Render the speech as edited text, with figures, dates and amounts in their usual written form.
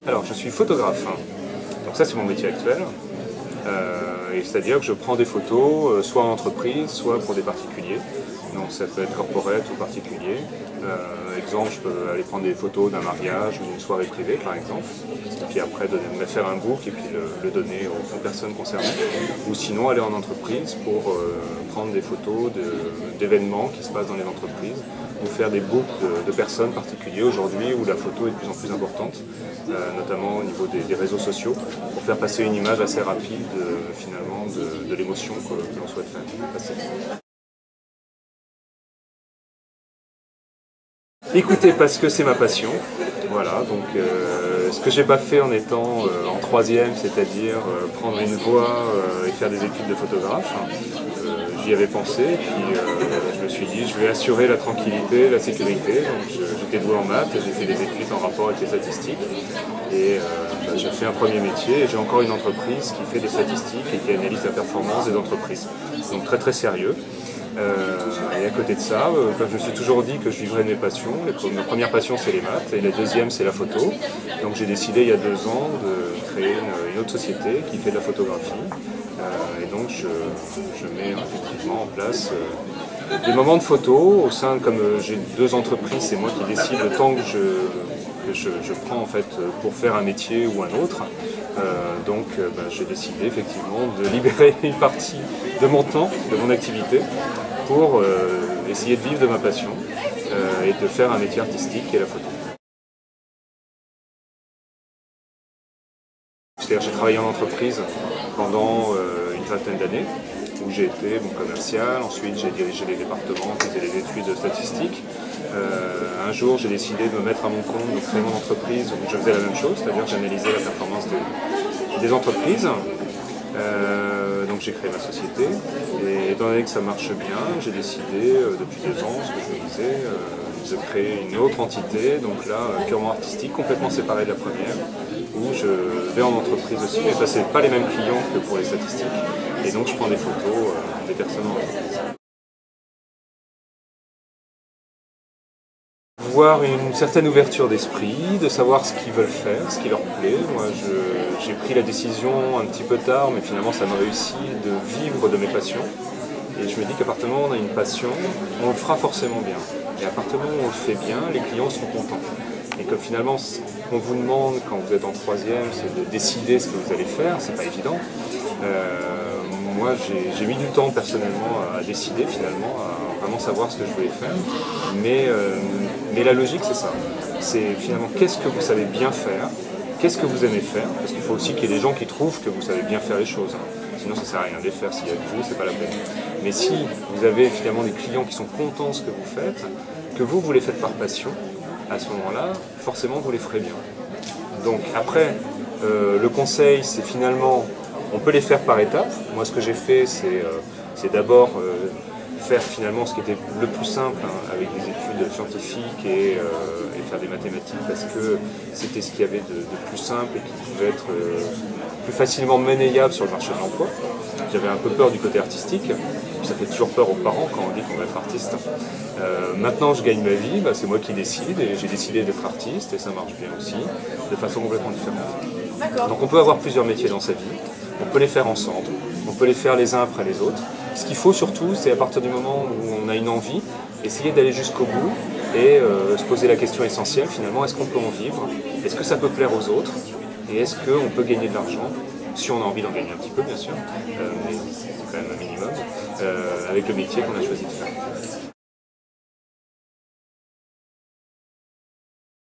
Alors, je suis photographe, donc ça c'est mon métier actuel, et c'est-à-dire que je prends des photos, soit en entreprise, soit pour des particuliers, donc ça peut être corporate ou particulier. Exemple, je peux aller prendre des photos d'un mariage ou d'une soirée privée par exemple, et puis après me faire un book et puis le donner aux personnes concernées, ou sinon aller en entreprise pour prendre des photos d'événements qui se passent dans les entreprises, ou faire des books de personnes particulières aujourd'hui où la photo est de plus en plus importante, notamment au niveau des réseaux sociaux, pour faire passer une image assez rapide finalement de l'émotion que l'on souhaite faire passer. Écoutez, parce que c'est ma passion, voilà, donc ce que j'ai pas fait en étant en troisième, c'est-à-dire prendre une voie et faire des études de photographe, j'y avais pensé, puis je me suis dit je vais assurer la tranquillité, la sécurité, donc j'étais doué en maths, j'ai fait des études en rapport avec les statistiques, et j'ai fait un premier métier, et j'ai encore une entreprise qui fait des statistiques et qui analyse la performance des entreprises, donc très très sérieux. Et à côté de ça, comme je me suis toujours dit que je vivrais de mes passions, ma première passion c'est les maths et la deuxième c'est la photo. Donc j'ai décidé il y a 2 ans de créer une autre société qui fait de la photographie. Et donc je mets effectivement en place des moments de photo au sein, comme j'ai 2 entreprises, c'est moi qui décide le temps que je prends en fait pour faire un métier ou un autre. Donc j'ai décidé effectivement de libérer une partie de mon temps, de mon activité, pour essayer de vivre de ma passion et de faire un métier artistique qui est la photo. C'est-à-dire j'ai travaillé en entreprise pendant une vingtaine d'années, où j'ai été commercial, ensuite j'ai dirigé les départements qui faisaient les études statistiques. Un jour j'ai décidé de me mettre à mon compte, de créer mon entreprise où je faisais la même chose, c'est-à-dire que j'analysais la performance des entreprises. Donc j'ai créé ma société, et étant donné que ça marche bien, j'ai décidé depuis 2 ans, ce que je me disais, de créer une autre entité, donc là purement artistique, complètement séparée de la première, où je vais en entreprise aussi, mais ce n'est pas les mêmes clients que pour les statistiques, et donc je prends des photos des personnes en entreprise. Voir une certaine ouverture d'esprit, de savoir ce qu'ils veulent faire, ce qui leur plaît. Moi, j'ai pris la décision un petit peu tard, mais finalement ça m'a réussi de vivre de mes passions. Et je me dis qu'à partir du moment où on a une passion, on le fera forcément bien. Et à partir du moment où on le fait bien, les clients seront contents. Et comme finalement, ce qu'on vous demande quand vous êtes en troisième, c'est de décider ce que vous allez faire, c'est pas évident. Moi, j'ai mis du temps personnellement à décider finalement, à vraiment savoir ce que je voulais faire. Mais la logique, c'est ça. C'est finalement qu'est-ce que vous savez bien faire, qu'est-ce que vous aimez faire, parce qu'il faut aussi qu'il y ait des gens qui trouvent que vous savez bien faire les choses. Sinon, ça ne sert à rien de les faire. S'il y a que vous, c'est pas la peine. Mais si vous avez finalement des clients qui sont contents de ce que vous faites, que vous les faites par passion, à ce moment-là, forcément, vous les ferez bien. Donc après, le conseil, c'est finalement, on peut les faire par étapes. Moi, ce que j'ai fait, c'est d'abord faire finalement ce qui était le plus simple, avec des études scientifiques et faire des mathématiques, parce que c'était ce qu'il y avait de plus simple et qui pouvait être plus facilement monnayable sur le marché de l'emploi. J'avais un peu peur du côté artistique, ça fait toujours peur aux parents quand on dit qu'on va être artiste. Maintenant je gagne ma vie, c'est moi qui décide, et j'ai décidé d'être artiste, et ça marche bien aussi, de façon complètement différente. Donc on peut avoir plusieurs métiers dans sa vie, on peut les faire ensemble, on peut les faire les uns après les autres. Ce qu'il faut surtout, c'est à partir du moment où on a une envie, essayer d'aller jusqu'au bout et se poser la question essentielle finalement, est-ce qu'on peut en vivre? Est-ce que ça peut plaire aux autres? Et est-ce qu'on peut gagner de l'argent? Si on a envie d'en gagner un petit peu bien sûr, mais c'est quand même un minimum, avec le métier qu'on a choisi de faire.